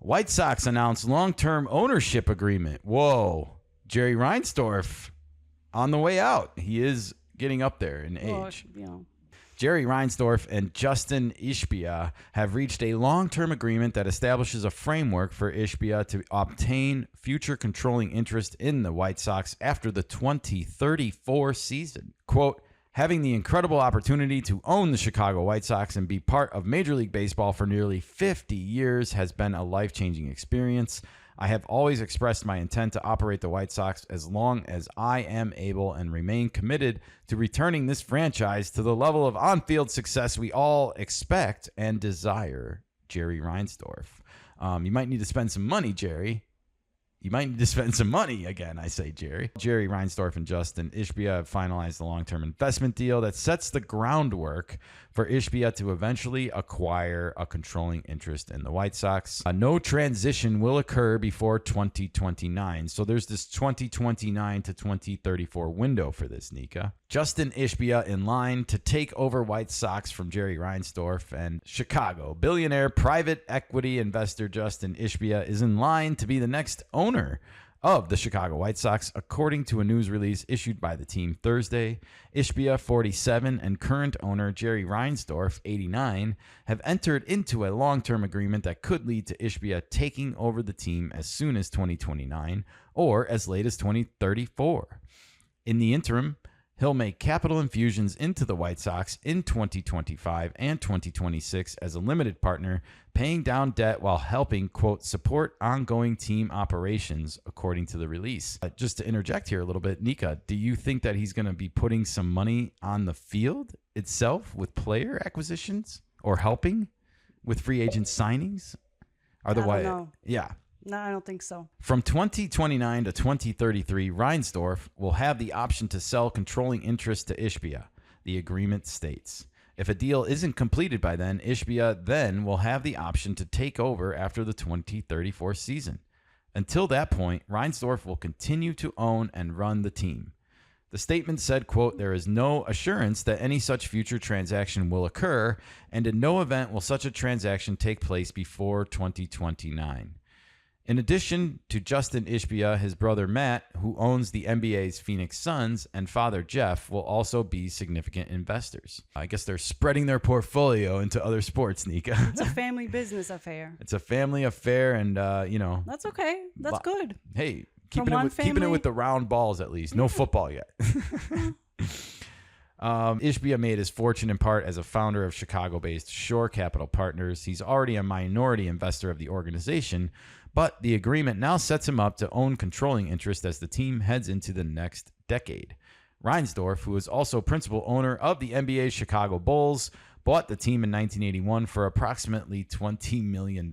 White Sox announced long-term ownership agreement. Whoa. Jerry Reinsdorf on the way out. He is getting up there in age. Jerry Reinsdorf and Justin Ishbia have reached a long-term agreement that establishes a framework for Ishbia to obtain future controlling interest in the White Sox after the 2034 season. Quote, having the incredible opportunity to own the Chicago White Sox and be part of Major League Baseball for nearly 50 years has been a life-changing experience. I have always expressed my intent to operate the White Sox as long as I am able and remain committed to returning this franchise to the level of on-field success we all expect and desire. Jerry Reinsdorf. You might need to spend some money, Jerry. You might need to spend some money again, I say, Jerry. Jerry Reinsdorf and Justin Ishbia have finalized the long-term investment deal that sets the groundwork for Ishbia to eventually acquire a controlling interest in the White Sox. No transition will occur before 2029. So there's this 2029 to 2034 window for this, Nika. Justin Ishbia in line to take over White Sox from Jerry Reinsdorf, and Chicago billionaire private equity investor Justin Ishbia is in line to be the next owner of the Chicago White Sox, according to a news release issued by the team Thursday. Ishbia, 47, and current owner Jerry Reinsdorf, 89, have entered into a long-term agreement that could lead to Ishbia taking over the team as soon as 2029 or as late as 2034. In the interim, he'll make capital infusions into the White Sox in 2025 and 2026 as a limited partner, paying down debt while helping, quote, support ongoing team operations, according to the release. Just to interject here a little bit, Nika, do you think that he's going to be putting some money on the field itself with player acquisitions or helping with free agent signings? I don't know. Yeah. No, I don't think so. From 2029 to 2033, Reinsdorf will have the option to sell controlling interest to Ishbia, the agreement states. If a deal isn't completed by then, Ishbia then will have the option to take over after the 2034 season. Until that point, Reinsdorf will continue to own and run the team. The statement said, quote, there is no assurance that any such future transaction will occur, and in no event will such a transaction take place before 2029. In addition to Justin Ishbia, his brother Matt, who owns the NBA's Phoenix Suns, and father Jeff will also be significant investors. I guess they're spreading their portfolio into other sports, Nika. It's a family business affair. It's a family affair, and, That's okay. That's good. Hey, keeping it with the round balls at least. No football yet. Ishbia made his fortune in part as a founder of Chicago-based Shore Capital Partners. He's already a minority investor of the organization, but the agreement now sets him up to own controlling interest as the team heads into the next decade. Reinsdorf, who is also principal owner of the NBA's Chicago Bulls, bought the team in 1981 for approximately $20 million.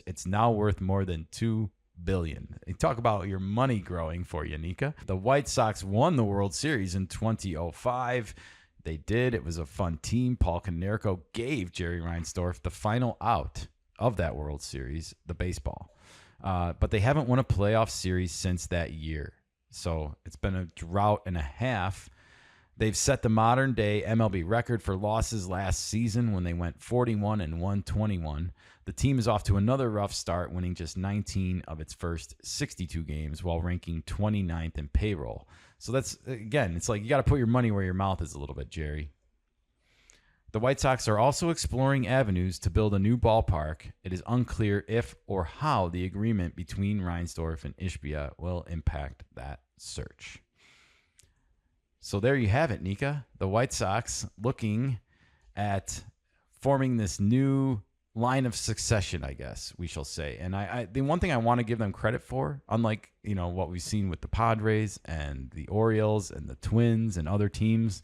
It's now worth more than $2 billion. You talk about your money growing for you, Nika. The White Sox won the World Series in 2005. They did. It was a fun team. Paul Konerko gave Jerry Reinsdorf the final out of that World Series, the baseball. But they haven't won a playoff series since that year. So it's been a drought and a half. They've set the modern day MLB record for losses last season when they went 41 and 121. The team is off to another rough start, winning just 19 of its first 62 games while ranking 29th in payroll. So that's, again, it's like you got to put your money where your mouth is a little bit, Jerry. The White Sox are also exploring avenues to build a new ballpark. It is unclear if or how the agreement between Reinsdorf and Ishbia will impact that search. So there you have it, Nika. The White Sox looking at forming this new line of succession, I guess we shall say. And the one thing I want to give them credit for, unlike what we've seen with the Padres and the Orioles and the Twins and other teams,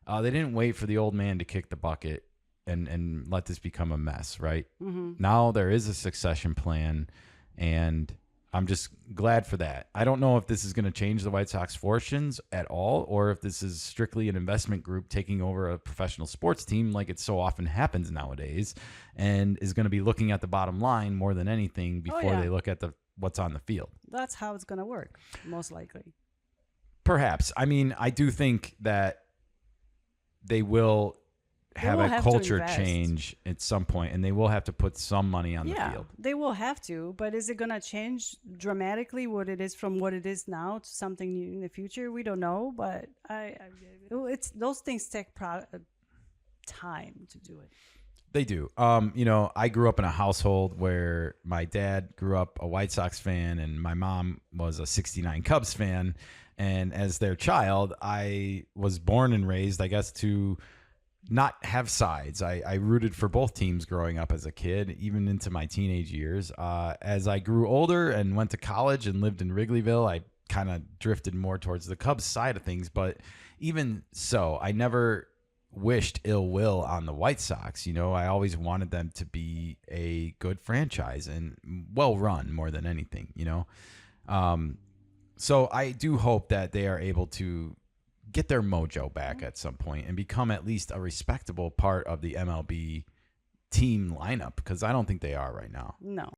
they didn't wait for the old man to kick the bucket and let this become a mess, right? Mm-hmm. Now there is a succession plan, and I'm just glad for that. I don't know if this is going to change the White Sox fortunes at all, or if this is strictly an investment group taking over a professional sports team like it so often happens nowadays, and is going to be looking at the bottom line more than anything before they look at what's on the field. That's how it's going to work, most likely. Perhaps. I mean, I do think that they will have will a have to culture invest. change at some point, and they will have to put some money on the field. They will have to, but is it going to change dramatically what it is from what it is now to something new in the future? We don't know, but it's those things take time to do it. They do. I grew up in a household where my dad grew up a White Sox fan and my mom was a 69 Cubs fan. And as their child, I was born and raised, I guess, to not have sides. I rooted for both teams growing up as a kid, even into my teenage years. As I grew older and went to college and lived in Wrigleyville, I kind of drifted more towards the Cubs side of things. But even so, I never wished ill will on the White Sox. I always wanted them to be a good franchise and well run more than anything, So I do hope that they are able to get their mojo back at some point and become at least a respectable part of the MLB team lineup, because I don't think they are right now. No.